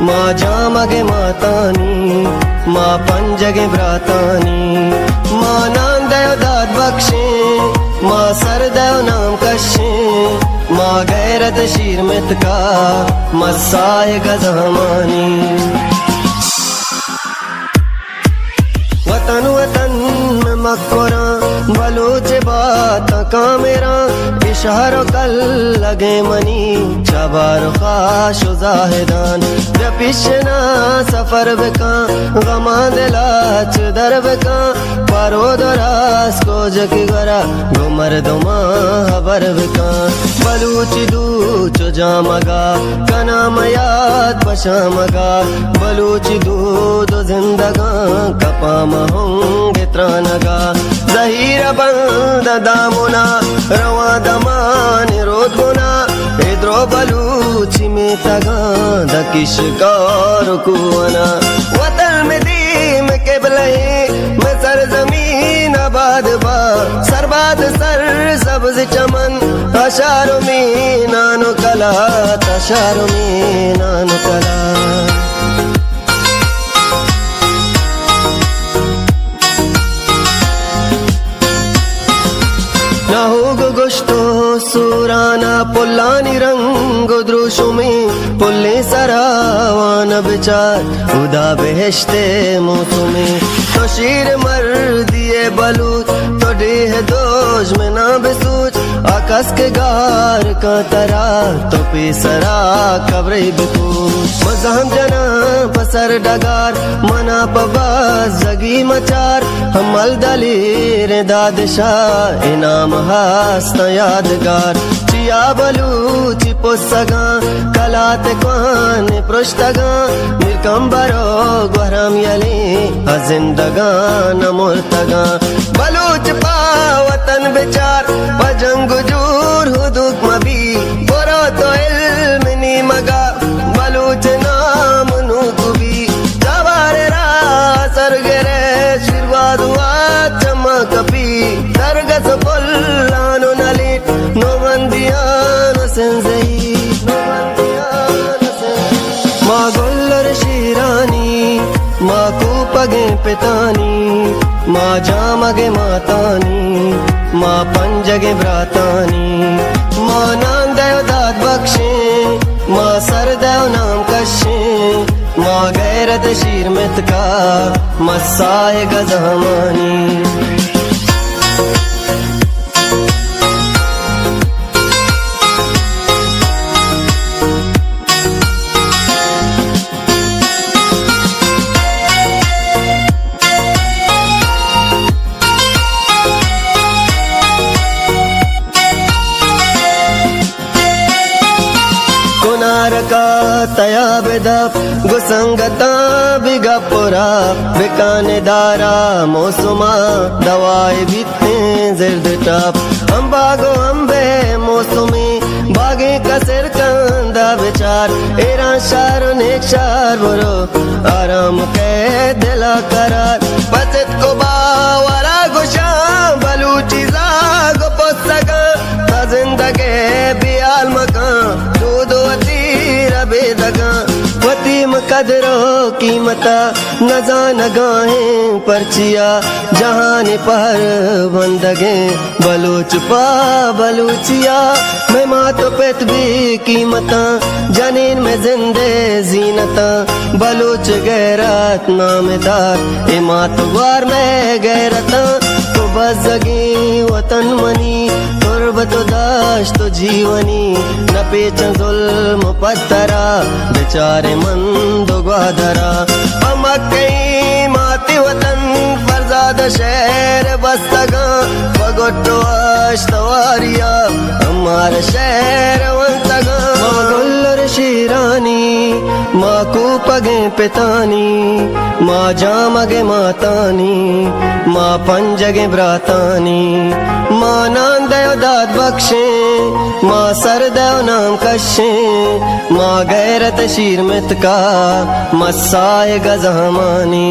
माँ जामगे मातानी माँ पंजगे भ्रातानी माँ नांदयो दाद बख्शे माँ सरदयो नाम कशे माँ गैरत शीर मित का मसाए गजमानी वतन वतन में मक्कोरा बलूच बात का मेरा इशारों कल लगे मनी चबार खाश जाहिदान पिछना सफर बेका गमा दिलाच दर बेका पारो दरास को जकी गरा घुमर दुमा हबर बेका बलूच दूच जामगा कना मयाद पशामगा बलूच दूध जिंदगा कपाम होंगे त्रानगा जहीर बंद दामुना रवा दमान रोद गुना इद्रो बलूची में तगा दकिश कार कुआना वतन में दीम के बलहे में सर जमीन आबाद बा सरबाद सर सब्ज चमन अशारों में नानो कला तशारों में नानो कला नाहुगो गोश्तो सुराना पुल्लानी रंग द्रुशु में पुल्ले सरावान बिचार उदा बेहश्ते मौसुमे तो शीर मर दिए बलूच तो डेह दोज में ना बेसूच आकाश के गार का तरा तो पेसरा कब्रे बिकूच मजहम जना पसर डगार मना पबाज जगी मचार हमल दलीर दादशाह इनाम हास्ता यादगार चिया बलूची पुस्तगा कलात क्वान पृष्ठगा निर्कंबरो ग्वहराम यली जिंदगा नमुर्तगा बलूच पावतन बेचार बजंग जूर हुदुक मबी बोरो तो इल्म नी मगा बलूच नाम नुकुबी जवारे रा सरगरे शिरवाद हुआ चमक पी दरगस पुल्लानो नलिट नो मंदियान सेंजई माँ गोल्लर शीरानी माँ कूपगे पितानी माँ जामगे मातानी माँ पंजगे भ्रातानी माँ नांदयो दाद बख्शे माँ सरदयो नाम कशे माँ गैरत शीर मित का मसाए गजमानी का तया बेदप गुसंगता बिगपुरा बिकाने दारा मौसुमा दवाई बीते जिर्द टप अम्बागो अम्बे मौसुमी बागे कसिर कंदा बिचार एरा शार नेक शार बुरो आराम के दिला करार पतित को बावरा गुशा बलूची जागो पोसगा जिंदगे बियाल मकान दूधो बेदगा वतीम कदरो कीमता नजान गाहें परचिया जहान पर बंदगे बलूच पा बलूचिया मैं माँ तो पेत भी कीमता जनीन में जिंदे जीनता बलूच गैरत नामदार ए माँ तो वार में गैरता तो बजगी वतन मनी तुर्बत दाश तो जीवनी न पेच जुल्म पत्तरा बेचारे मंद ग्वादरा अमकई माती वतन फरजाद शहर बस्तगा बगोटो अश्तवारिया हमार शहर वंतगा गोल्लर शीरानी माँ कूपगे पितानी माँ जामगे मातानी माँ पंजगे भ्रातानी माँ नांदयो दाद बख्शे माँ सरदयो नाम कशे माँ गैरत शीर मित का मसाए गजमानी